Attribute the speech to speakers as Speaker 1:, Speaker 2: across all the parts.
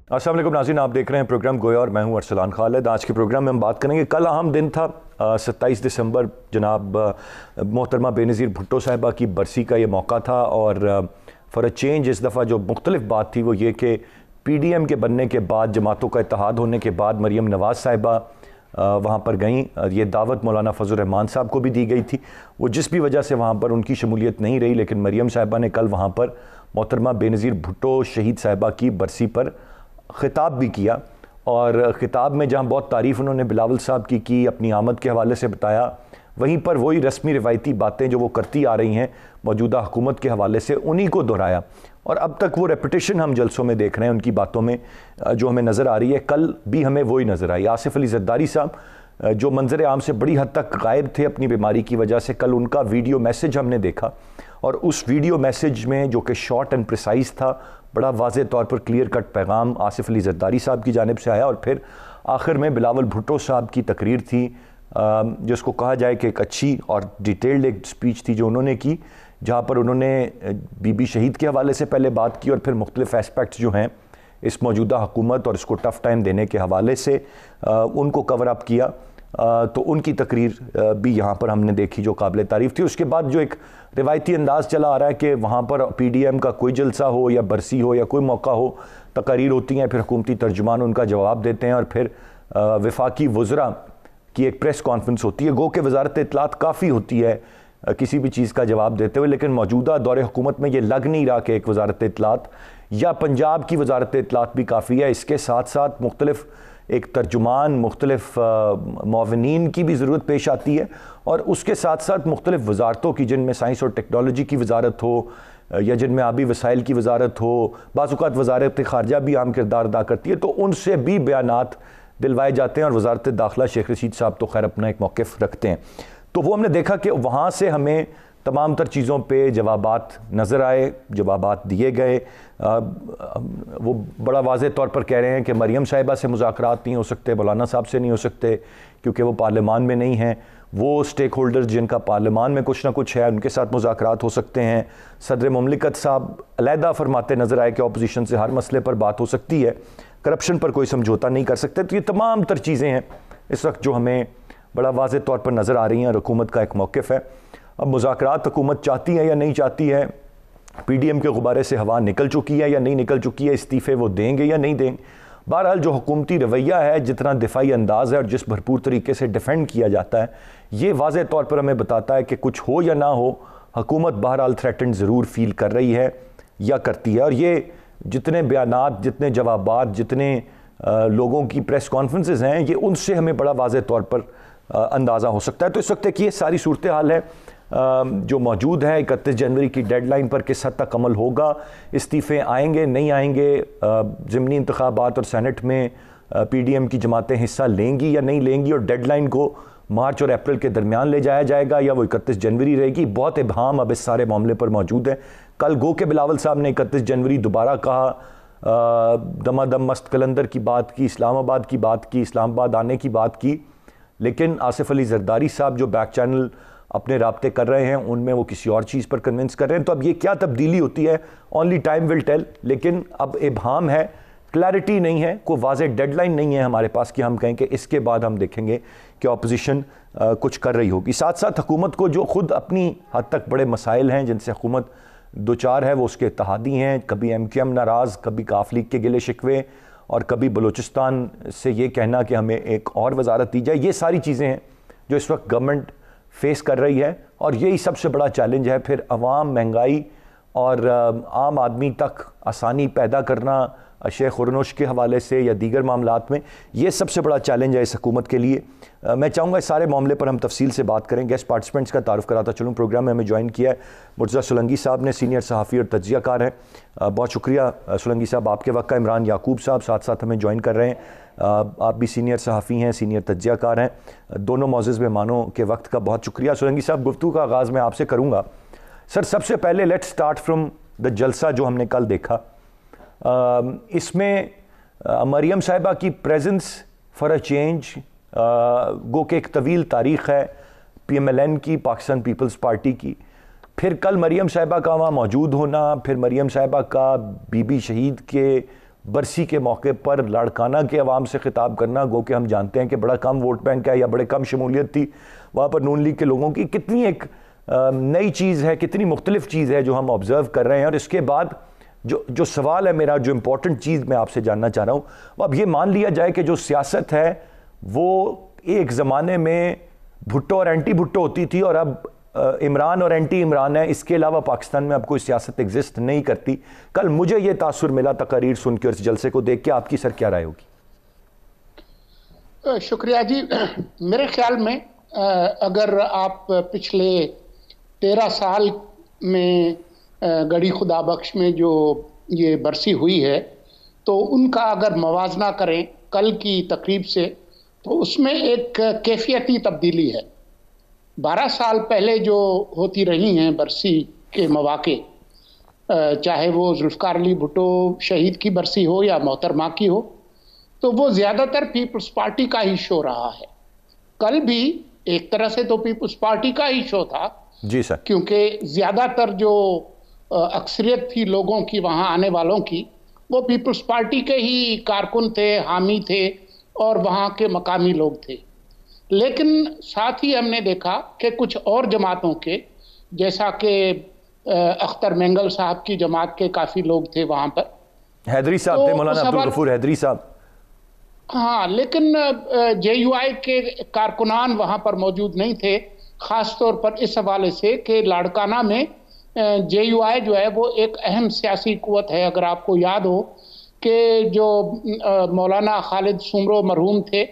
Speaker 1: अस्सलाम वालेकुम नाज़रीन, आप देख रहे हैं प्रोग्राम गोया और मैं हूं अरसलान खालिद। आज के प्रोग्राम में हम बात करेंगे, कल अहम दिन था 27 दिसंबर, जनाब मोहतरमा बेनज़ीर भुट्टो साहिबा की बरसी का ये मौका था। और फॉर अ चेंज इस दफ़ा जो मुख्तलिफ बात थी वो ये कि PDM के बनने के बाद, जमातों का इत्तेहाद होने के बाद मरीम नवाज़ साहिबा वहाँ पर गईं। ये दावत मौलाना फजल रहमान साहब को भी दी गई थी। वो जिस भी वजह से वहाँ पर उनकी शमूलियत नहीं रही, लेकिन मरीम साहिबा ने कल वहाँ पर मोहतरमा बेनज़ीर भुट्टो शहीद साहिबा की बरसी पर ख़िताब भी किया। और ख़िताब में जहाँ बहुत तारीफ़ उन्होंने बिलावल साहब की अपनी आमद के हवाले से बताया, वहीं पर वही रस्मी रिवायती बातें जो वो करती आ रही हैं मौजूदा हुकूमत के हवाले से, उन्हीं को दोहराया। और अब तक वो रेपिटेशन हम जलसों में देख रहे हैं उनकी बातों में जो हमें नज़र आ रही है। कल भी हमें वही नज़र आई। आसिफ अली ज़रदारी साहब जो मंजर आम से बड़ी हद तक गायब थे अपनी बीमारी की वजह से, कल उनका वीडियो मैसेज हमने देखा। और उस वीडियो मैसेज में जो कि शॉर्ट एंड प्रिसाइज था, बड़ा वाज़े तौर पर क्लियर कट पैगाम आसिफ अली ज़रदारी साहब की जानिब से आया। और फिर आखिर में बिलावल भुट्टो साहब की तकरीर थी, जिसको कहा जाए कि एक अच्छी और डिटेल्ड एक स्पीच थी जो उन्होंने की, जहाँ पर उन्होंने बीबी शहीद के हवाले से पहले बात की और फिर मुख्तलिफ एस्पेक्ट्स जो हैं इस मौजूदा हुकूमत और इसको टफ़ टाइम देने के हवाले से उनको कवर अप किया। तो उनकी तकरीर भी यहाँ पर हमने देखी जो काबिल तारीफ़ थी। उसके बाद जो एक रिवायती अंदाज़ चला आ रहा है कि वहाँ पर PDM का कोई जलसा हो या बरसी हो या कोई मौका हो, तकारीर होती हैं, फिर हुकूमती तर्जुमान उनका जवाब देते हैं और फिर वफाकी वज़रा की एक प्रेस कॉन्फ्रेंस होती है। गो के वजारत इत्तलात काफ़ी होती है किसी भी चीज़ का जवाब देते हुए, लेकिन मौजूदा दौरे हुकूमत में ये लग नहीं रहा कि एक वजारत इत्तलात या पंजाब की वजारत इत्तलात भी काफ़ी है। इसके साथ साथ मुख्तलिफ एक तर्जुमान, मुख्तलिफ मुआविनीन की भी ज़रूरत पेश आती है। और उसके साथ साथ मुख्तलिफ वजारतों की, जिनमें साइंस और टेक्नोलॉजी की वजारत हो या जिनमें आबी वसाइल की वजारत हो, बाज़-औक़ात वजारत ख़ारजा भी अहम किरदार अदा करती है, तो उनसे भी बयानात दिलवाए जाते हैं। और वजारत दाखिला शेख रशीद साहब तो खैर अपना एक मौक़िफ़ रखते हैं। तो वो हमने देखा कि वहाँ से हमें तमाम तर चीज़ों पे जवाबात नज़र आए, जवाबात दिए गए। वो बड़ा वाज़े तौर पर कह रहे हैं कि मरीम साहिबा से मुज़ाकरात नहीं हो सकते, मौलाना साहब से नहीं हो सकते क्योंकि वो पार्लियामान में नहीं हैं। वो स्टेक होल्डर्स जिनका पार्लियामान में कुछ ना कुछ है, उनके साथ मुज़ाकरात हो सकते हैं। सदर मुमलिकत साहब अलहदा फरमाते नज़र आए कि अपोजिशन से हर मसले पर बात हो सकती है, करप्शन पर कोई समझौता नहीं कर सकते। तो ये तमाम तर चीज़ें हैं इस वक्त जो हमें बड़ा वाज़े तौर पर नज़र आ रही हैं और हुकूमत का एक मौक़िफ़ है। अब मुज़ाकरात हुकूमत चाहती है या नहीं चाहती है, PDM के गुब्बारे से हवा निकल चुकी है या नहीं निकल चुकी है, इस्तीफ़े वो देंगे या नहीं देंगे। बहरहाल जो हुकूमती रवैया है, जितना दिफाई अंदाज़ है और जिस भरपूर तरीके से डिफेंड किया जाता है, ये वाज़े तौर पर हमें बताता है कि कुछ हो या ना हो, हुकूमत बहरहाल थ्रेटन्ड ज़रूर फील कर रही है या करती है। और ये जितने बयानात, जितने जवाबात, जितने लोगों की प्रेस कॉन्फ्रेंसेस हैं, ये उनसे हमें बड़ा वाज़े तौर पर अंदाज़ा हो सकता है। तो इस वक्त की ये सारी सूरत हाल है जो मौजूद है। 31 जनवरी की डेडलाइन पर किस हद तक अमल होगा, इस्तीफ़े आएंगे नहीं आएंगे, ज़िमनी इंतखाबात और सेनेट में PDM की जमातें हिस्सा लेंगी या नहीं लेंगी, और डेडलाइन को मार्च और अप्रैल के दरमियान ले जाया जाएगा या वो 31 जनवरी रहेगी, बहुत इबहाम अब इस सारे मामले पर मौजूद है। कल गो के बिलावल साहब ने 31 जनवरी दोबारा कहा, दमादम मस्त कलंदर की बात की, इस्लामाबाद की बात की, इस्लामाबाद आने की बात की, लेकिन आसिफ अली ज़रदारी साहब जो बैक चैनल अपने राब्ते कर रहे हैं उनमें वो किसी और चीज़ पर कन्विंस कर रहे हैं। तो अब ये क्या तब्दीली होती है, ओनली टाइम विल टेल। लेकिन अब इबहाम है, क्लैरिटी नहीं है, कोई वाज़ेह डेडलाइन नहीं है हमारे पास कि हम कहें कि इसके बाद हम देखेंगे कि अपोजिशन कुछ कर रही होगी। साथ साथ हुकूमत को जो खुद अपनी हद तक बड़े मसाइल हैं जिनसे हुकूमत दो चार है, वो उसके इत्तेहादी हैं। कभी MQM नाराज़, कभी काफ लीग के गिले शिकवे, और कभी बलूचिस्तान से ये कहना कि हमें एक और वजारत दी जाए। ये सारी चीज़ें हैं जो इस वक्त गवर्नमेंट फेस कर रही है, और यही सबसे बड़ा चैलेंज है। फिर अवाम, महंगाई और आम आदमी तक आसानी पैदा करना शेख खुरनोश के हवाले से या दीगर मामलात में, ये सबसे बड़ा चैलेंज है इस हुकूमत के लिए। मैं चाहूँगा इस सारे मामले पर हम तफसील से बात करें। गेस्ट पार्टिसिपेंट्स का तारुफ कराता चलूँ। प्रोग्राम में हमें ज्वाइन किया है मुर्तज़ा सोलंकी साहब ने, सीनियर सहाफ़ी और तज्ज़ियाकार हैं। बहुत शुक्रिया सोलंकी साहब आपके वक्त का। इमरान याकूब साहब साथ साथ हमें ज्वाइन कर रहे हैं। आप भी सीनियर सहाफ़ी हैं, सीनियर तज्ज़ियाकार हैं। दोनों मौज़ूज़ मेहमानों के वक्त का बहुत शुक्रिया। सोलंकी साहब, गुफ्तगू का आगाज़ मैं आपसे करूँगा। सर, सबसे पहले लेट्स स्टार्ट फ्रॉम द जलसा जो हमने कल देखा। इसमें मरियम साहिबा की प्रेजेंस फॉर अ चेंज, गो के एक तवील तारीख़ है PMLN की, पाकिस्तान पीपल्स पार्टी की। फिर कल मरियम साहिबा का वहाँ मौजूद होना, फिर मरियम साहिबा का बीबी शहीद के बरसी के मौके पर लाड़काना के अवाम से खिताब करना, गो कि हम जानते हैं कि बड़ा कम वोट बैंक है या बड़े कम शमूलियत थी वहाँ पर नून लीग के लोगों की, कितनी एक नई चीज़ है, कितनी मुख्तलिफ चीज़ है जो हम ऑब्ज़र्व कर रहे हैं। और इसके बाद जो सवाल है मेरा, जो इम्पोर्टेंट चीज़ मैं आपसे जानना चाह रहा हूँ, वो अब ये मान लिया जाए कि जो सियासत है वो एक ज़माने में भुट्टो और एंटी भुट्टो होती थी और अब इमरान और एंटी इमरान है, इसके अलावा पाकिस्तान में अब कोई सियासत एग्जिस्ट नहीं करती। कल मुझे ये तासुर मिला तकारीर सुन के और इस जलसे को देख के, आपकी सर क्या राय होगी?
Speaker 2: शुक्रिया जी। मेरे ख्याल में अगर आप पिछले 13 साल में गड़ी खुदा बख्श में जो ये बरसी हुई है, तो उनका अगर मवाजना करें कल की तकरीब से, तो उसमें एक कैफियती तब्दीली है। 12 साल पहले जो होती रही हैं बरसी के मौके, चाहे वो जुल्फ़िकार अली भुट्टो शहीद की बरसी हो या मोहतरमा की हो, तो वो ज़्यादातर पीपल्स पार्टी का ही शो रहा है। कल भी एक तरह से तो पीपल्स पार्टी का ही शो था
Speaker 1: जी सर,
Speaker 2: क्योंकि ज़्यादातर जो अक्सरियत थी लोगों की वहाँ आने वालों की, वो पीपल्स पार्टी के ही कारकुन थे, हामी थे और वहाँ के मकामी लोग थे। लेकिन साथ ही हमने देखा कि कुछ और जमातों के, जैसा कि अख्तर मेंगल साहब की जमात के काफ़ी लोग थे वहाँ पर,
Speaker 1: हैदरी साहब थे, मौलाना अब्दुल गफूर हैदरी साहब।
Speaker 2: हाँ, लेकिन JUI के कारकुनान वहाँ पर मौजूद नहीं थे, ख़ास तौर पर इस हवाले से कि लाड़काना में JUI जो है वो एक अहम सियासी कुव्वत है। अगर आपको याद हो कि जो मौलाना खालिद सुमरो मरहूम थे,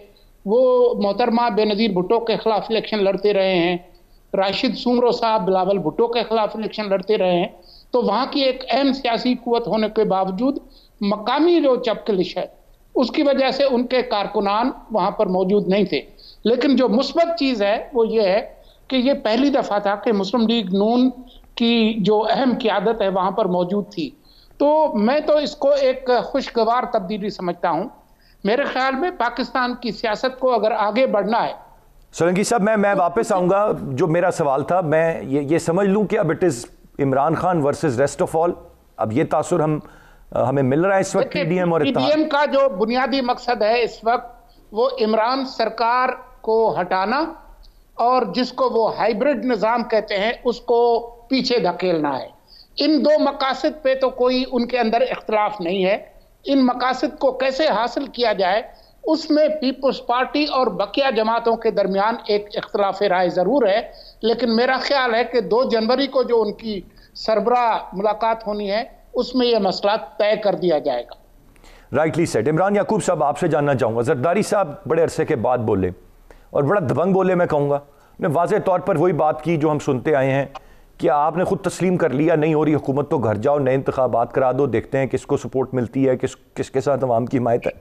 Speaker 2: वो मोहतरमा बेनज़ीर भुट्टो के ख़िलाफ़ इलेक्शन लड़ते रहे हैं, राशिद सुमरो साहब बिलावल भुट्टो के ख़िलाफ़ इलेक्शन लड़ते रहे हैं। तो वहाँ की एक अहम सियासी कुव्वत होने के बावजूद मकामी जो चपकलिश है, उसकी वजह से उनके कारकुनान वहाँ पर मौजूद नहीं थे। लेकिन जो मुस्बत चीज़ है वो ये है कि ये पहली दफ़ा था कि मुस्लिम लीग नून की जो अहम क़यादत है वहाँ पर मौजूद थी। तो मैं तो इसको एक खुशगवार तब्दीली समझता हूँ। मेरे ख्याल में पाकिस्तान की सियासत को अगर आगे बढ़ना है।
Speaker 1: सोलंकी साहब, मैं वापस आऊँगा। जो मेरा सवाल था, मैं ये समझ लूँ कि अब it is Imran Khan versus rest of all, अब ये तासुर हमें मिल रहा है इस वक्त PDM और
Speaker 2: PDM का जो बुनियादी मकसद है इस वक्त, वो इमरान सरकार को हटाना और जिसको वो हाइब्रिड निज़ाम कहते हैं उसको पीछे धकेलना है। इन दो मकासद पे तो कोई उनके अंदर इख्तलाफ नहीं है। इन मकासद को कैसे हासिल किया जाए, उसमें पीपल्स पार्टी और बकिया जमातों के दरमियान एक इख्तलाफ राय ज़रूर है। लेकिन मेरा ख्याल है कि 2 जनवरी को जो उनकी सरबराह मुलाकात होनी है, उसमें यह मसला तय कर दिया जाएगा।
Speaker 1: Rightly said. इमरान याकूब साहब, आपसे जानना चाहूँगा, जरदारी साहब बड़े अरसे के बाद बोले और बड़ा दबंग बोले, मैं कहूँगा। ने वाज़ेह तौर पर वही बात की जो हम सुनते आए हैं कि आपने खुद तस्लीम कर लिया, नहीं हो रही हुकूमत तो घर जाओ, नए इंतखाबात करा दो, देखते हैं किसको सपोर्ट मिलती है, किसके साथ अवाम की हिमायत है।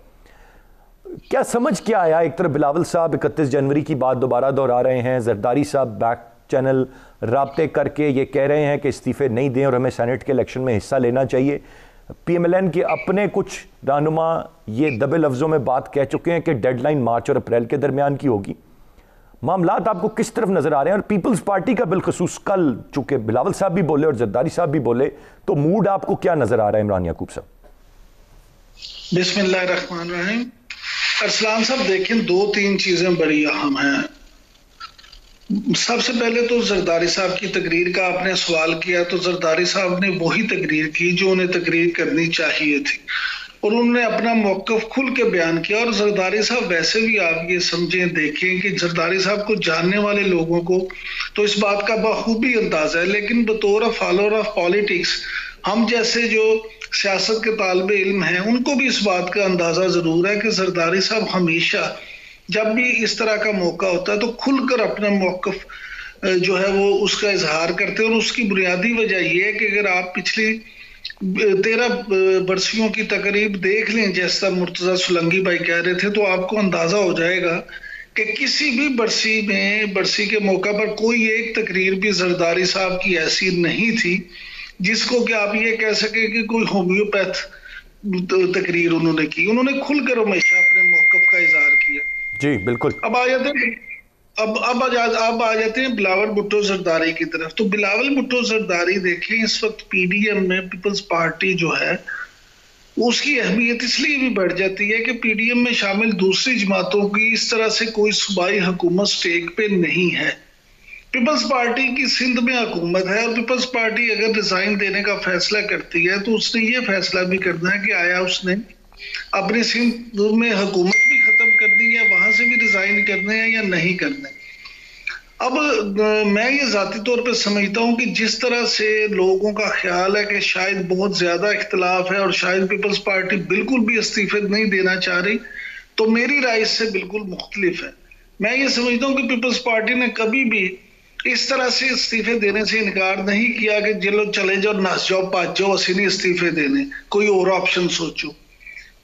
Speaker 1: क्या समझ क्या आया? एक तरफ बिलावल साहब 31 जनवरी की बात दोबारा दोहरा रहे हैं, जरदारी साहब बैक चैनल राब्ते करके ये कह रहे हैं कि इस्तीफ़े नहीं दें और हमें सेनेट के इलेक्शन में हिस्सा लेना चाहिए। PMLN के अपने कुछ रहनुमा ये दबे लफ्ज़ों में बात कह चुके हैं कि डेडलाइन मार्च और अप्रैल के दरमियान की होगी। मामलात आपको किस तरफ नज़र आ रहे हैं? और पीपल्स पार्टी का बिलखसूस कल चूँकि बिलावल साहब भी बोले और जरदारी साहब भी बोले, तो मूड आपको क्या नज़र आ रहा है इमरान याकूब साहब?
Speaker 3: बिस्मिल्लाहिर्रहमानिर्रहीम। अरसलान साहब, देखें 2-3 चीज़ें बड़ी अहम हैं। सबसे पहले तो जरदारी साहब की तकरीर का आपने सवाल किया, तो जरदारी साहब ने वही तकरीर की जो उन्हें तकरीर करनी चाहिए थी और उन्होंने अपना मौक़िफ़ खुल के बयान किया। और जरदारी साहब वैसे भी आप ये समझें, देखें कि जरदारी साहब को जानने वाले लोगों को तो इस बात का बखूबी अंदाज़ा है, लेकिन बतौर फॉलोअर ऑफ पॉलिटिक्स हम जैसे जो सियासत के तालिबे इल्म हैं उनको भी इस बात का अंदाज़ा ज़रूर है कि जरदारी साहब हमेशा जब भी इस तरह का मौका होता है तो खुलकर अपना मौक़िफ़ जो है वो उसका इजहार करते हैं। और उसकी बुनियादी वजह यह है कि अगर आप पिछली 13 बरसियों की तकरीब देख लें, जैसा मुर्तज़ा सोलंकी भाई कह रहे थे, तो आपको अंदाज़ा हो जाएगा कि किसी भी बरसी के मौका पर कोई एक तकरीर भी जरदारी साहब की ऐसी नहीं थी जिसको कि आप ये कह सके कि कोई होम्योपैथ तकरीर उन्होंने की। उन्होंने खुलकर हमेशा अपने मौक़िफ़ का इजहार किया। जी बिल्कुल। अब आ जाते हैं बिलावल भुट्टो जरदारी की तरफ। तो बिलावल भुट्टो जरदारी देखें, इस वक्त PDM में पीपल्स पार्टी जो है उसकी अहमियत इसलिए भी बढ़ जाती है कि पीडीएम में शामिल दूसरी जमातों की इस तरह से कोई सूबाई हुकूमत स्टेक पे नहीं है। पीपल्स पार्टी की सिंध में हुकूमत है और पीपल्स पार्टी अगर रिजाइन देने का फैसला करती है तो उसने ये फैसला भी करना है कि आया उसने अपनी सिंध में हुकूमत भी खत्म करनी है, वहां से भी रिजाइन करने हैं या नहीं करने। अब मैं ये जाती तौर पे समझता हूँ कि जिस तरह से लोगों का ख्याल है कि शायद बहुत ज्यादा इख्तलाफ है और शायद पीपल्स पार्टी बिल्कुल भी इस्तीफे नहीं देना चाह रही, तो मेरी राय इससे बिल्कुल मुख्तलिफ है। मैं ये समझता हूँ कि पीपल्स पार्टी ने कभी भी इस तरह से इस्तीफे देने से इनकार नहीं किया कि चलो चले जाओ, नस जाओ, पाच जाओ, असि नहीं इस्तीफे देने, कोई और ऑप्शन सोचो।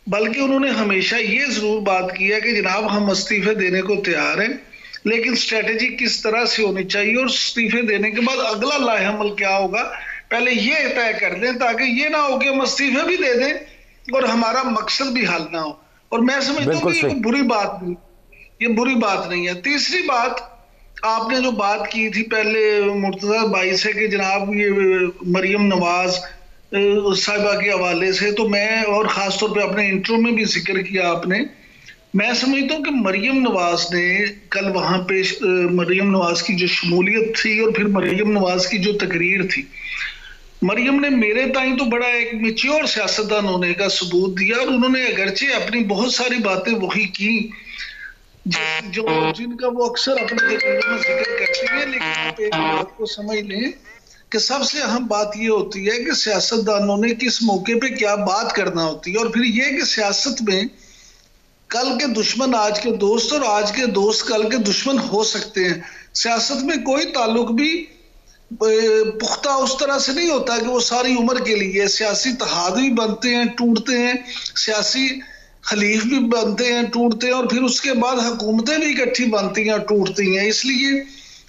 Speaker 3: बल्कि उन्होंने हमेशा ये जरूर बात की है कि जनाब हम इस्तीफे देने को तैयार हैं, लेकिन स्ट्रेटेजी किस तरह से होनी चाहिए और इस्तीफे देने के बाद अगला लाहेअमल क्या होगा पहले ये तय कर दें, ताकि ये ना हो कि हम इस्तीफे भी दे दें और हमारा मकसद भी हल ना हो। और मैं समझता हूँ कि ये बुरी बात नहीं, ये बुरी बात नहीं है। तीसरी बात, आपने जो बात की थी पहले मुर्तजा भाई से कि जनाब ये मरियम नवाज साहिबा के हवाले से, तो मैं और खासतौर पे अपने इंट्रो में भी जिक्र किया आपने, मैं समझता हूँ कि मरियम नवाज ने कल वहां पे मरियम नवाज की जो शमूलियत थी और फिर मरियम नवाज की जो तकरीर थी, मरियम ने मेरे ताई तो बड़ा एक मैच्योर सियासतदान होने का सबूत दिया और उन्होंने अगरचे अपनी बहुत सारी बातें वही की जो जिनका वो अक्सर अपने तकरीरों में जिक्र करती है। लेकिन आप एक बात को समझ लें कि सबसे अहम बात ये होती है कि सियासतदानों ने किस मौके पे क्या बात करना होती है, और फिर ये कि सियासत में कल के दुश्मन आज के दोस्त और आज के दोस्त कल के दुश्मन हो सकते हैं। सियासत में कोई ताल्लुक भी पुख्ता उस तरह से नहीं होता कि वो सारी उम्र के लिए। सियासी इत्तेहाद भी बनते हैं, टूटते हैं, सियासी खलीफ भी बनते हैं, टूटते हैं, और फिर उसके बाद हुकूमतें भी इकट्ठी बनती हैं, टूटती हैं। इसलिए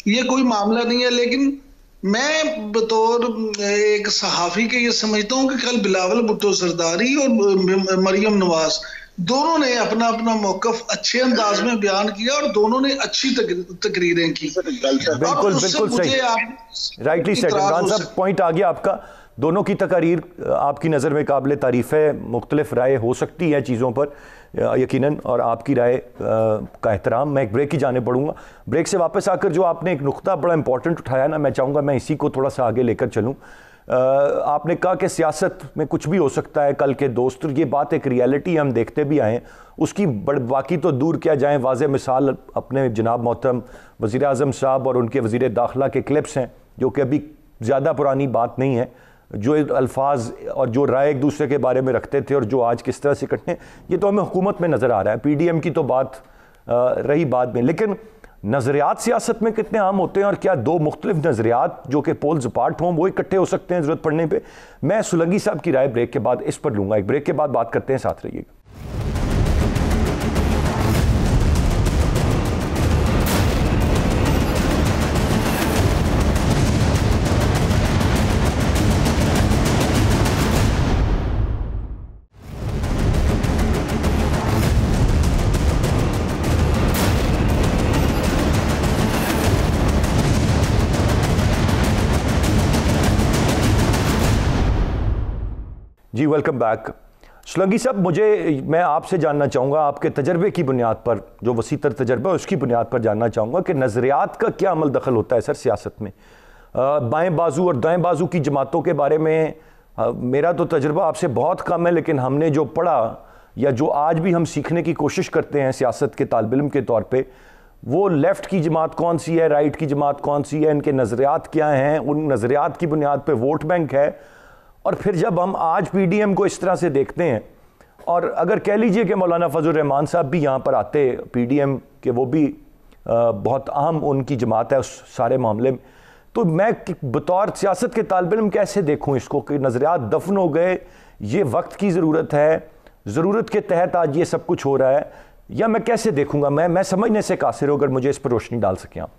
Speaker 3: ये कोई मामला नहीं है। लेकिन मैं बतौर एक सहाफी के ये समझता हूँ कि कल बिलावल भुट्टो जरदारी और मरियम नवाज दोनों ने अपना अपना मौकफ अच्छे अंदाज में बयान किया और दोनों ने अच्छी तकरीरें की।
Speaker 1: बिल्कुल बिल्कुल सही, राइटली सेड इमरान साहब, पॉइंट आ गया आपका। दोनों की तकारीर आपकी नज़र में काबिल तारीफ़ है, मुख्तलिफ राय हो सकती है चीज़ों पर यकीनन, और आपकी राय का एहतराम। मैं एक ब्रेक की जाने पड़ूंगा। ब्रेक से वापस आकर जो आपने एक नुक्ता बड़ा इंपॉर्टेंट उठाया ना, मैं चाहूँगा मैं इसी को थोड़ा सा आगे लेकर चलूँ। आपने कहा कि सियासत में कुछ भी हो सकता है कल के दोस्त, ये बात एक रियलिटी हम देखते भी आए हैं, उसकी बाकी तो दूर क्या जाएं। वाज़े मिसाल अपने जनाब मोहतरम वज़ीर आज़म साहब और उनके वज़ीर दाखिला के क्लिप्स हैं, जो कि अभी ज़्यादा पुरानी बात नहीं है, जो अल्फाज और जो राय एक दूसरे के बारे में रखते थे और जो आज किस तरह से इकट्ठे, ये तो हमें हुकूमत में नज़र आ रहा है। पीडीएम की तो बात रही बाद में, लेकिन नज़रियात सियासत में कितने आम होते हैं और क्या दो मुख्तलिफ नज़रियात जो कि पोल्स अपार्ट हों वो इकट्ठे हो सकते हैं ज़रूरत पड़ने पे? मैं सुलंगी साहब की राय ब्रेक के बाद इस पर लूँगा। एक ब्रेक के बाद बात करते हैं, साथ रहिएगा। जी वेलकम बैक। सुलंगी साहब, मैं आपसे जानना चाहूँगा, आपके तजर्बे की बुनियाद पर, जो वसीतर तजर्बा है उसकी बुनियाद पर जानना चाहूँगा कि नज़रियात का क्या अमल दखल होता है सर सियासत में? बाएं बाजू और दाएं बाजू की जमातों के बारे में मेरा तो तजर्बा आपसे बहुत कम है, लेकिन हमने जो पढ़ा या जो आज भी हम सीखने की कोशिश करते हैं सियासत के तालिब इल्म के तौर पर, वो लेफ़्ट की जमात कौन सी है, राइट की जमात कौन सी है, इनके नज़रियात क्या हैं, उन नज़रियात की बुनियाद पर वोट बैंक है। और फिर जब हम आज पीडीएम को इस तरह से देखते हैं, और अगर कह लीजिए कि मौलाना फजल रहमान साहब भी यहाँ पर आते पीडीएम के, वो भी बहुत अहम उनकी जमात है उस सारे मामले में, तो मैं बतौर सियासत के तालिब इल्म कैसे देखूँ इसको कि नज़रियात दफन हो गए, ये वक्त की ज़रूरत है, ज़रूरत के तहत आज ये सब कुछ हो रहा है, या मैं कैसे देखूँगा? मैं समझने से कासिर हूँ, अगर मुझे इस पर रोशनी डाल सकें आप।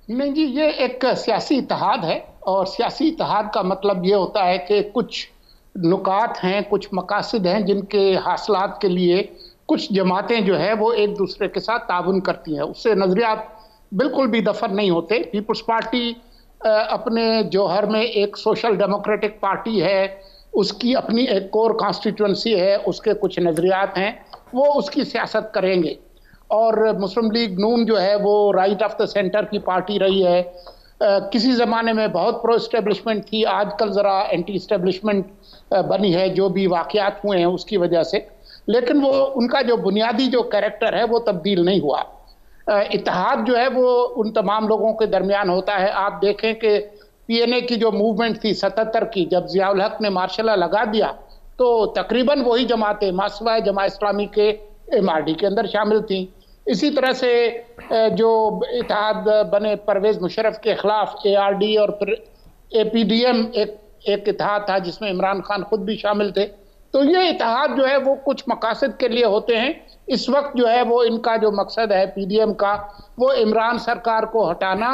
Speaker 2: नहीं जी, ये एक सियासी इत्तेहाद है, और सियासी इत्तेहाद का मतलब ये होता है कि कुछ नुकात हैं, कुछ मकासद हैं जिनके हासिलात के लिए कुछ जमातें जो है वो एक दूसरे के साथ ताउन करती हैं। उससे नज़रियात बिल्कुल भी दफन नहीं होते। पीपल्स पार्टी अपने जौहर में एक सोशल डेमोक्रेटिक पार्टी है, उसकी अपनी एक कोर कॉन्स्टिट्यूंसी है, उसके कुछ नज़रियात हैं, वो उसकी सियासत करेंगे। और मुस्लिम लीग नून जो है वो राइट ऑफ द सेंटर की पार्टी रही है। किसी ज़माने में बहुत प्रो इस्टेब्लिशमेंट थी, आजकल ज़रा एंटी इस्टेब्लिशमेंट बनी है, जो भी वाक़यात हुए हैं उसकी वजह से। लेकिन वो उनका जो बुनियादी जो कैरेक्टर है वो तब्दील नहीं हुआ। इत्तेहाद जो है वो उन तमाम लोगों के दरमियान होता है। आप देखें कि पीएनए की जो मूवमेंट थी 77 की, जब ज़ियाउल हक ने मार्शल लगा दिया तो तकरीबन वही जमातें मासवा जमात इस्लामी के एमआरडी के अंदर शामिल थी। इसी तरह से जो इत्तेहाद बने परवेज़ मुशर्रफ के ख़िलाफ़ एआरडी और फिर एपीडीएम एक इत्तेहाद था जिसमें इमरान खान खुद भी शामिल थे। तो ये इत्तेहाद जो है वो कुछ मकासद के लिए होते हैं। इस वक्त जो है वो इनका जो मकसद है पीडीएम का, वो इमरान सरकार को हटाना,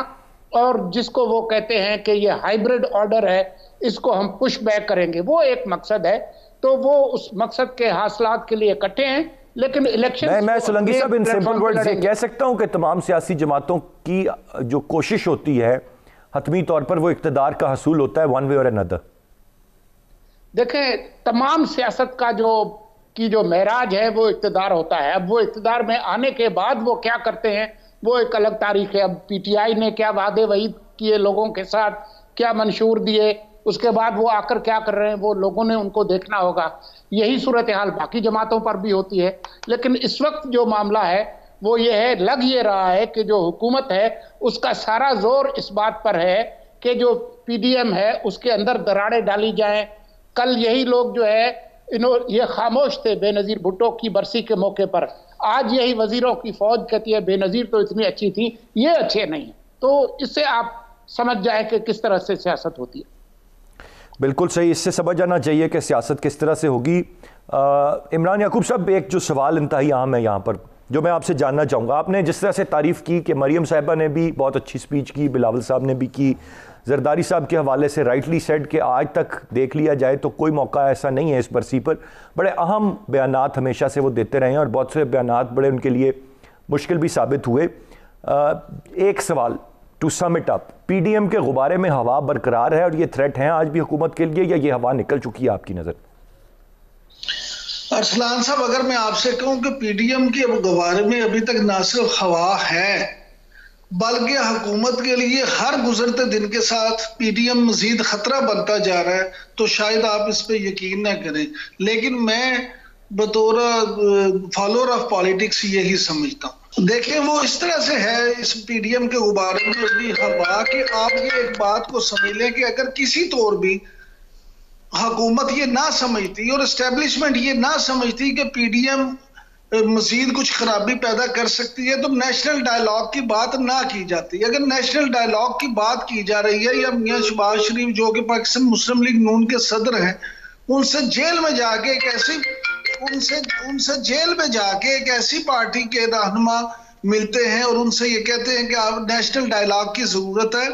Speaker 2: और जिसको वो कहते हैं कि ये हाइब्रिड ऑर्डर है, इसको हम पुश बैक करेंगे, वो एक मकसद है। तो वो उस मकसद के हासिलात के लिए इकट्ठे हैं। लेकिन इलेक्शन
Speaker 1: मैं सोलंकी साहब इन सिंपल वर्ड्स ये कह सकता हूं कि तमाम सियासी जमातों की जो कोशिश होती है हतमी तौर पर वो इक़्तिदार का हसूल होता है, वन वे और अनदर।
Speaker 2: देखें, तमाम सियासत का जो महराज है वो इक़्तिदार होता है। अब वो इक़्तिदार में आने के बाद वो क्या करते हैं वो एक अलग तारीख है। अब पीटीआई ने क्या वादे वईद किए लोगों के साथ, क्या मंशूर दिए, उसके बाद वो आकर क्या कर रहे हैं वो लोगों ने उनको देखना होगा। यही सूरत हाल बाकी जमातों पर भी होती है। लेकिन इस वक्त जो मामला है वो ये है, लग ये रहा है कि जो हुकूमत है उसका सारा जोर इस बात पर है कि जो पीडीएम है उसके अंदर दरारें डाली जाएं। कल यही लोग जो है ये खामोश थे बेनज़ीर भुट्टो की बरसी के मौके पर, आज यही वजीरों की फौज कहती है बेनज़ीर तो इतनी अच्छी थी, ये अच्छे नहीं। तो इससे आप समझ जाए कि किस तरह से सियासत होती है।
Speaker 1: बिल्कुल सही, इससे समझ आना चाहिए कि सियासत किस तरह से होगी। इमरान याकूब साहब, एक जो सवाल इंतहाई आम है यहाँ पर जो मैं आपसे जानना चाहूँगा, आपने जिस तरह से तारीफ़ की कि मरियम साहिबा ने भी बहुत अच्छी स्पीच की, बिलावल साहब ने भी की, जरदारी साहब के हवाले से राइटली सेड कि आज तक देख लिया जाए तो कोई मौका ऐसा नहीं है इस बरसी पर, बड़े अहम बयानात हमेशा से वो देते रहे हैं और बहुत से बयानात बड़े उनके लिए मुश्किल भी साबित हुए। एक सवाल to sum it up, PDM के गुब्बारे में हवा बरकरार है और ये थ्रेट है आज भी हुकूमत के लिए, या ये हवा निकल चुकी है आपकी नज़र?
Speaker 3: अरसलान साहब, अगर मैं आपसे कहूं कि पीडीएम के गुब्बारे में अभी तक ना सिर्फ हवा है बल्कि हुकूमत के लिए हर गुजरते दिन के साथ पीडीएम मजीद खतरा बनता जा रहा है, तो शायद आप इस पे यकीन ना करें। लेकिन मैं बतौर फॉलोअर ऑफ पॉलिटिक्स यही समझता हूँ। देखिए, वो इस तरह से है इस पीडीएम के गुब्बारे में भी हवा कि आप ये एक बात को समझ लें कि अगर किसी तौर भी हुकूमत ये ना समझती और एस्टेब्लिशमेंट ये ना समझती कि पीडीएम मजीद कुछ खराबी पैदा कर सकती है तो नेशनल डायलॉग की बात ना की जाती। अगर नेशनल डायलॉग की बात की जा रही है, या मियां शहबाज शरीफ जो कि पाकिस्तान मुस्लिम लीग नून के सदर हैं, उनसे जेल में जाके एक ऐसी उनसे जेल में जाके एक ऐसी पार्टी के रहनुमा मिलते हैं और उनसे ये कहते हैं कि आप नेशनल डायलॉग की जरूरत है,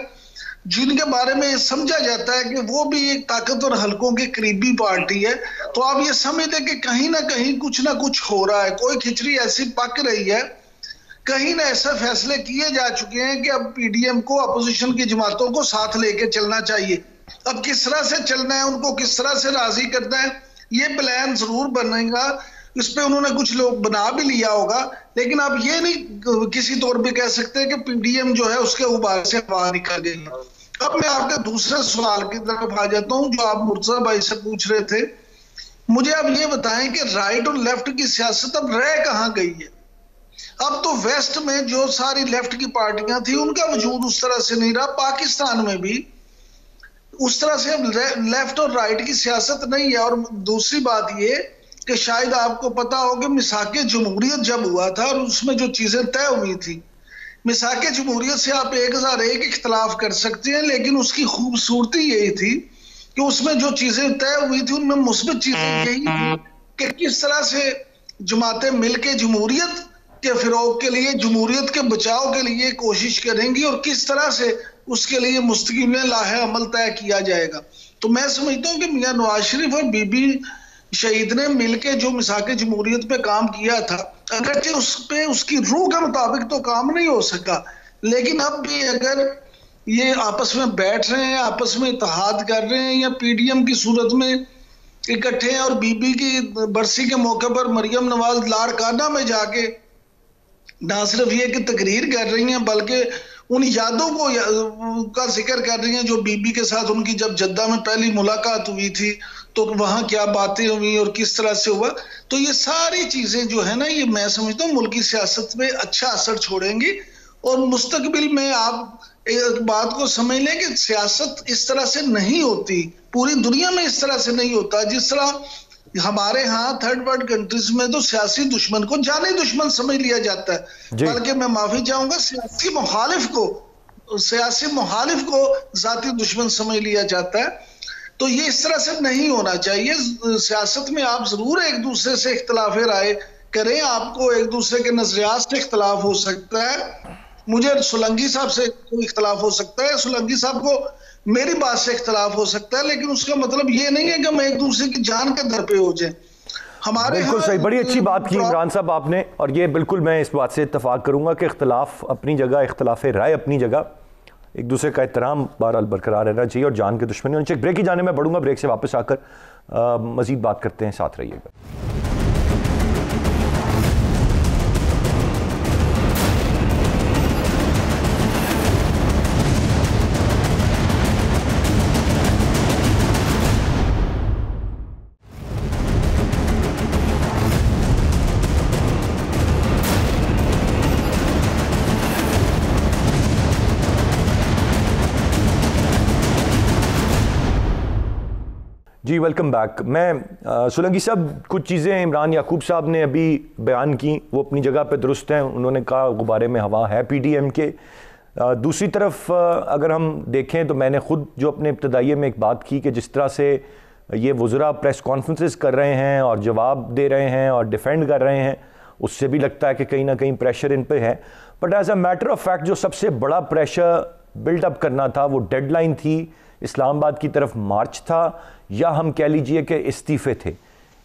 Speaker 3: जिनके बारे में समझा जाता है कि वो भी एक ताकतवर हलकों की करीबी पार्टी है, तो आप ये समझते कि कहीं ना कहीं कुछ ना कुछ हो रहा है, कोई खिचड़ी ऐसी पक रही है, कहीं ना ऐसे फैसले किए जा चुके हैं कि अब पीडीएम को अपोजिशन की जमातों को साथ लेके चलना चाहिए। अब किस तरह से चलना है, उनको किस तरह से राजी करना है, ये प्लान जरूर बनेगा। इस पे उन्होंने कुछ लोग बना भी लिया होगा, लेकिन आप ये नहीं किसी तौर पे कह सकते कि पीडीएम जो है उसके गुब्बारे से बाहर निकल गई। अब मैं आपके दूसरे सवाल की तरफ आ जाता हूं जो आप मुर्तजा भाई से पूछ रहे थे। मुझे आप ये बताएं कि राइट और लेफ्ट की सियासत अब रह कहां गई है? अब तो वेस्ट में जो सारी लेफ्ट की पार्टियां थी उनका वजूद उस तरह से नहीं रहा, पाकिस्तान में भी उस तरह से अब लेफ्ट और राइट की सियासत नहीं है। और दूसरी बात ये कि शायद आपको पता हो कि मिसाके जमहूरियत जब हुआ था और उसमें जो चीजें तय हुई थी, मिसाके जमहूरियत से आप 1001 इख्तलाफ कर सकते हैं, लेकिन उसकी खूबसूरती यही थी कि उसमें जो चीजें तय हुई थी उनमें मुस्बित चीजें यही थी कि किस तरह से जमातें मिलकर जमहूरियत के फिरोग के लिए, जमहूरियत के बचाव के लिए कोशिश करेंगी और किस तरह से उसके लिए मुस्तकिल लाहे अमल तय किया जाएगा। तो मैं समझता हूँ कि मियां नवाज शरीफ और बीबी शहीद ने मिलकर जो मिसाके जमहूरियत पे काम किया था, अगरचे उस पे उसकी रूह के मुताबिक तो काम नहीं हो सका, लेकिन अब भी अगर ये आपस में बैठ रहे हैं, आपस में इत्तेहाद कर रहे हैं, या पीडीएम की सूरत में इकट्ठे हैं और बीबी की बरसी के मौके पर मरियम नवाज लाड़काना में जाके ना सिर्फ ये कि तकरीर कर रही हैं बल्कि उन यादों को का जिक्र कर रही हैं जो बीबी के साथ उनकी जब जद्दा में पहली मुलाकात हुई थी तो वहां क्या बातें हुई और किस तरह से हुआ। तो ये सारी चीजें जो है ना, ये मैं समझता हूँ मुल्की सियासत में अच्छा असर छोड़ेंगी और मुस्तकबिल में आप एक बात को समझ लें कि सियासत इस तरह से नहीं होती, पूरी दुनिया में इस तरह से नहीं होता। जिस तरह हमारे यहाँ थर्ड वर्ल्ड कंट्रीज में तो सियासी दुश्मन को जानी दुश्मन समझ लिया जाता है, बल्कि मैं माफी चाहूंगा सियासी मुखालिफ को जाती दुश्मन समझ लिया जाता है। तो ये इस तरह से नहीं होना चाहिए। सियासत में आप जरूर एक दूसरे से इख्तिलाफ राय करें, आपको एक दूसरे के नजरियात से इख्तिलाफ हो सकता है, मुझे सोलंकी साहब से कोई इख्तिलाफ हो सकता है, सोलंकी साहब को मेरी बात से इख्तिलाफ हो सकता है, लेकिन उसका मतलब ये नहीं है कि हम एक दूसरे की जान के दर पे हो जाए। हमारे
Speaker 1: बिल्कुल सही, बड़ी अच्छी बात की इमरान साहब आपने, और ये बिल्कुल मैं इस बात से इत्तफाक करूंगा कि इख्तिलाफ अपनी जगह, इख्तिलाफ राय अपनी जगह, एक दूसरे का एहतराम बहरहाल बरकरार रहना चाहिए और जान के दुश्मनी होनी चाहिए। ब्रेक की जाने में बढ़ूंगा, ब्रेक से वापस आकर मजीद बात करते हैं, साथ रहिएगा। जी वेलकम बैक। मैं सोलंकी साहब, कुछ चीज़ें इमरान याकूब साहब ने अभी बयान की, वो अपनी जगह पे दुरुस्त हैं। उन्होंने कहा गुब्बारे में हवा है पीडीएम के। दूसरी तरफ अगर हम देखें तो मैंने ख़ुद जो अपने इब्तदाइये में एक बात की कि जिस तरह से ये वज़रा प्रेस कॉन्फ्रेंसेस कर रहे हैं और जवाब दे रहे हैं और डिफेंड कर रहे हैं, उससे भी लगता है कि कहीं ना कहीं प्रेशर इन पे है। But as a matter of fact जो सबसे बड़ा प्रेशर बिल्डअप करना था वो डेडलाइन थी, इस्लामाबाद की तरफ मार्च था, या हम कह लीजिए कि इस्तीफ़े थे।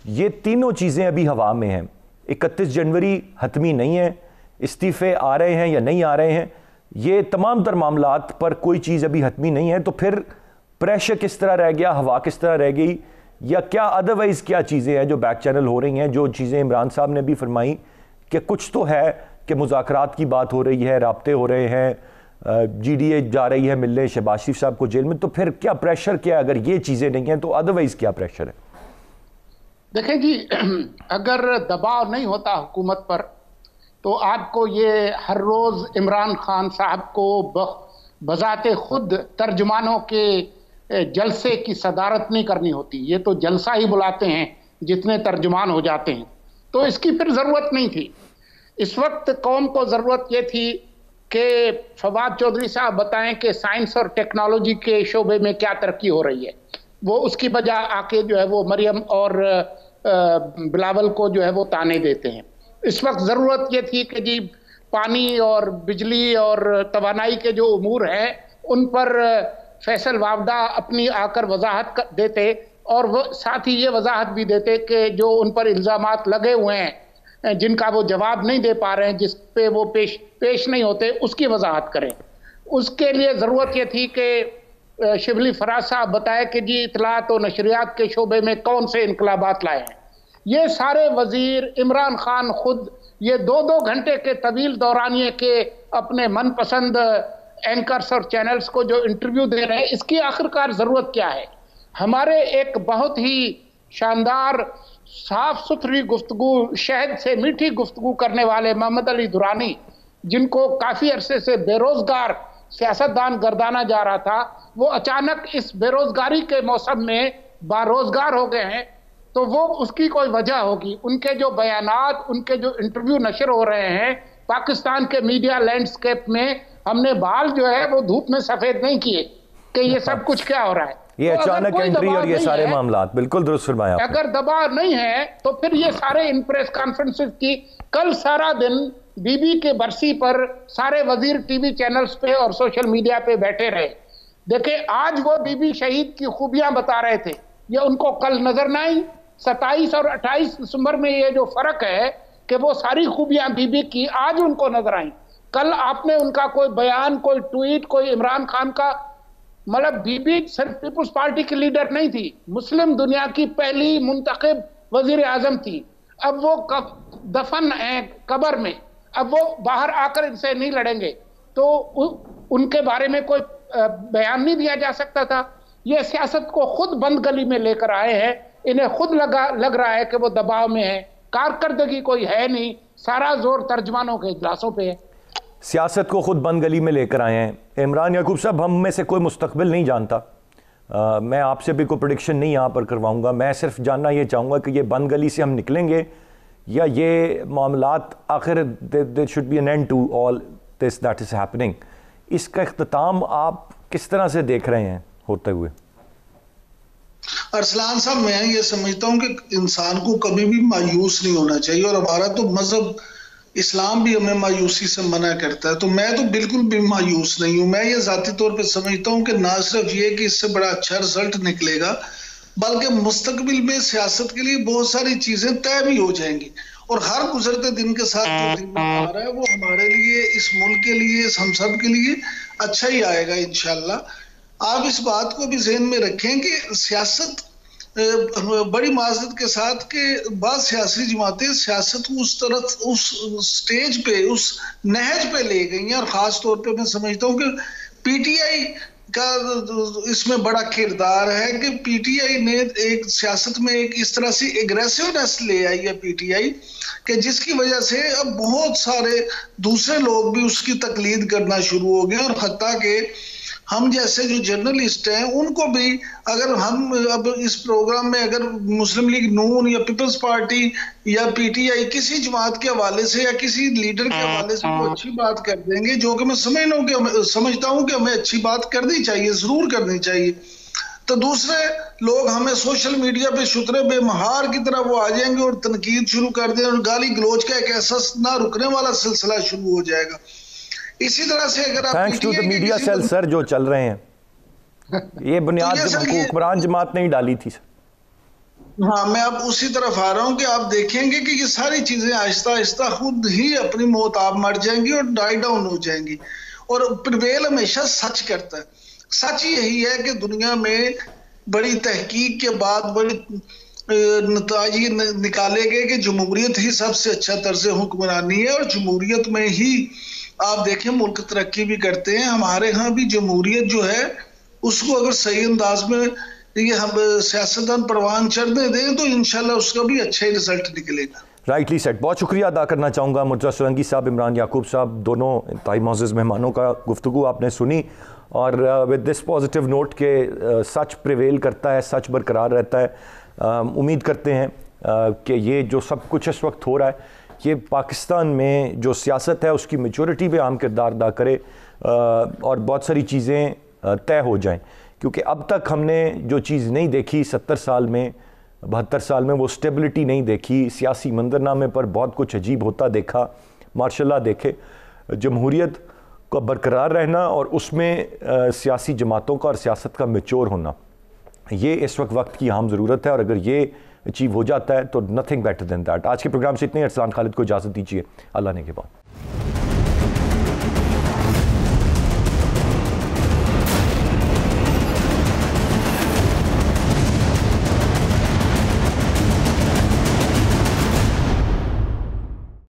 Speaker 1: ये तीनों चीज़ें अभी हवा में हैं। 31 जनवरी हतमी नहीं है, इस्तीफ़े आ रहे हैं या नहीं आ रहे हैं, ये तमाम तर मामलात पर कोई चीज़ अभी हतमी नहीं है। तो फिर प्रेशर किस तरह रह गया, हवा किस तरह रह गई, या क्या अदरवाइज़ क्या चीज़ें हैं जो बैक चैनल हो रही हैं, जो चीज़ें इमरान साहब ने भी फरमाई कि कुछ तो है कि मुज़ाकरात की बात हो रही है, राब्ते हो रहे हैं, जीडीए जा रही है मिलने शहबाज शरीफ साहब को जेल में। तो फिर क्या प्रेशर, क्या अगर ये चीज़ें नहीं हैं तो अदरवाइज़ क्या प्रेशर है?
Speaker 2: देखें जी, अगर दबाव नहीं होता हुकूमत पर तो आपको ये हर रोज़ इमरान खान साहब को बजाते खुद तर्जुमानों के जलसे की सदारत नहीं करनी होती। ये तो जलसा ही बुलाते हैं जितने तर्जुमान हो जाते हैं, तो इसकी फिर ज़रूरत नहीं थी। इस वक्त कौम को ज़रूरत ये थी कि फवाद चौधरी साहब बताएं कि साइंस और टेक्नोलॉजी के शोबे में क्या तरक्की हो रही है। वो उसकी बजाय आके जो है वो मरियम और बिलावल को जो है वो ताने देते हैं। इस वक्त ज़रूरत ये थी कि जी पानी और बिजली और तवानाई के जो उमूर हैं उन पर फैसल वावदा अपनी आकर वजाहत देते, और वो साथ ही ये वजाहत भी देते कि जो उन पर इल्ज़ामात लगे हुए हैं जिनका वो जवाब नहीं दे पा रहे हैं, जिस पे वो पेश नहीं होते, उसकी वजाहत करें। उसके लिए ज़रूरत ये थी कि शिबली फराज साहब बताए कि जी इतलात और नशरियात के शोबे में कौन से इनकलाबात लाए हैं। ये सारे वजीर, इमरान खान खुद, ये 2-2 घंटे के तवील दौरानिए के अपने मनपसंद एंकर्स और चैनल्स को जो इंटरव्यू दे रहे हैं, इसकी आखिरकार ज़रूरत क्या है? हमारे एक बहुत ही शानदार साफ सुथरी गुफ्तगू, शहद से मीठी गुफ्तगू करने वाले मोहम्मद अली दुरानी, जिनको काफ़ी अरसे से बेरोज़गार सियासतदान गर्दाना जा रहा था, वो अचानक इस बेरोज़गारी के मौसम में बारोज़गार हो गए हैं। तो वो उसकी कोई वजह होगी। उनके जो बयानात, उनके जो इंटरव्यू नशर हो रहे हैं पाकिस्तान के मीडिया लैंडस्केप में, हमने बाल जो है वो धूप में सफ़ेद नहीं किए कि ये सब कुछ क्या हो रहा है।
Speaker 1: ये तो अचानक एंट्री और ये सारे मामलात, बिल्कुल दुरुस्त फरमाया।
Speaker 2: अगर दबाव नहीं है तो फिर ये सारे इन प्रेस कॉन्फ्रेंसेस की, कल सारा दिन बीबी के बरसी पर सारे वजीर टीवी चैनल्स पे और सोशल मीडिया पे बैठे रहे। देखे, आज वो बीबी शहीद की खूबियां बता रहे थे, ये उनको कल नजर न आई। 27 और 28 दिसंबर में ये जो फर्क है कि वो सारी खूबियां बीबी की आज उनको नजर आई। कल आपने उनका कोई बयान, कोई ट्वीट, कोई इमरान खान का मतलब बीबी सिर्फ पीपुल्स पार्टी की लीडर नहीं थी, मुस्लिम दुनिया की पहली मुंतखब वजीर आजम थी। अब वो दफन है कब्र में, अब वो बाहर आकर इनसे नहीं लड़ेंगे, तो उनके बारे में कोई बयान नहीं दिया जा सकता था। ये सियासत को खुद बंद गली में लेकर आए हैं, इन्हें खुद लग रहा है कि वो दबाव में है, कारकर्दगी कोई है नहीं, सारा जोर तर्जमानों के इजलासों पे है।
Speaker 1: सियासत को खुद बंद गली में लेकर आए हैं। इमरान याकूब साहब, हम में से कोई मुस्तकबिल नहीं जानता, मैं आपसे भी कोई प्रेडिक्शन नहीं यहाँ पर करवाऊँगा, मैं सिर्फ जानना ये चाहूँगा कि ये बंद गली से हम निकलेंगे या ये मामलात आखिर there should be an end to all this that is happening. इसका इख्तिताम आप किस तरह से देख रहे हैं होते हुए?
Speaker 3: अरसलान साहब, मैं ये समझता हूँ कि इंसान को कभी भी मायूस नहीं होना चाहिए, और हमारा तो मजहब इस्लाम भी हमें मायूसी से मना करता है। तो मैं तो बिल्कुल भी मायूस नहीं हूँ। मैं ये जाती तौर पे समझता हूँ कि ना सिर्फ ये कि इससे बड़ा अच्छा रिजल्ट निकलेगा, बल्कि मुस्तकबिल में सियासत के लिए बहुत सारी चीजें तय भी हो जाएंगी, और हर गुजरते दिन के साथ जो दिन आ रहा है वो हमारे लिए, इस मुल्क के लिए, हम सब के लिए अच्छा ही आएगा इंशाल्लाह। आप इस बात को भी ज़हन में रखें कि सियासत बड़ी माजरत के साथ के बाद सियासी जमातें सियासत को उस तरफ, उस स्टेज पे, उस नहज पे ले गई हैं, और खास तौर पे मैं समझता हूँ कि पीटीआई का इसमें बड़ा किरदार है कि पीटीआई ने एक सियासत में एक इस तरह से एग्रेसिवनेस ले आई है पीटीआई, कि जिसकी वजह से अब बहुत सारे दूसरे लोग भी उसकी तकलीद करना शुरू हो गए, और हत्ता के हम जैसे जो जर्नलिस्ट हैं उनको भी, अगर हम अब इस प्रोग्राम में अगर मुस्लिम लीग नून या पीपल्स पार्टी या पीटीआई किसी जमात के हवाले से या किसी लीडर के हवाले से कोई अच्छी बात कर देंगे, जो कि मैं समझता हूँ कि हमें अच्छी बात करनी चाहिए, जरूर करनी चाहिए, तो दूसरे लोग हमें सोशल मीडिया पे शुतरे बेमहार की तरह वो आ जाएंगे और तनकीद शुरू कर दें, और गाली गलोच का एक ऐसा ना रुकने वाला सिलसिला शुरू हो जाएगा। इसी तरह से अगर आप
Speaker 1: thanks to the media cell sir जो चल रहे हैं, ये बुनियाद हुक्मरान जमात ने ही डाली थी।
Speaker 3: हाँ, मैं अब उसी तरफ आ रहा हूँ कि आप देखेंगे कि ये सारी चीजें आहिस्ता आहिस्ता खुद ही अपनी मौत आप मर जाएंगी और डाई डाउन हो जाएंगी, और प्रिवेल हमेशा सच करता है। सच यही है कि दुनिया में बड़ी तहकीक के बाद बड़ी नतीजे निकाले गए कि जमहूरियत ही सबसे अच्छा तर्ज हुक्मरानी है, और जमहूरियत में ही आप देखें मुल्क तरक्की भी करते हैं। हमारे यहाँ भी जमहूरियत जो है उसको अगर सही अंदाज में ये हम सियासतदान परवान चढ़ने दें तो इंशाल्लाह उसका भी अच्छा ही रिजल्ट निकलेगा।
Speaker 1: Rightly set. बहुत शुक्रिया अदा करना चाहूँगा मुर्तज़ा सोलंकी साहब, इमरान याकूब साहब, दोनों इंतहाई मोअज़्ज़ज़ मेहमानों का गुफ्तगू आपने सुनी, और विद दिस पॉजिटिव नोट के सच प्रिवेल करता है, सच बरकरार रहता है। उम्मीद करते हैं कि ये जो सब कुछ इस वक्त हो रहा है ये पाकिस्तान में जो सियासत है उसकी मैच्योरिटी पे अहम किरदार अदा करे, और बहुत सारी चीज़ें तय हो जाएं, क्योंकि अब तक हमने जो चीज़ नहीं देखी 70 साल में, 72 साल में, वो स्टेबिलिटी नहीं देखी। सियासी मंजरनामे पर बहुत कुछ अजीब होता देखा, मार्शल देखे। जमहूरियत को बरकरार रहना और उसमें सियासी जमातों का और सियासत का मैच्योर होना, ये इस वक्त की अहम ज़रूरत है, और अगर ये अचीव हो जाता है तो नथिंग बेटर देन दैट। आज के प्रोग्राम से इतने। अरसलान खालिद को इजाज़त दीजिए, अल्लाह ने के बाद।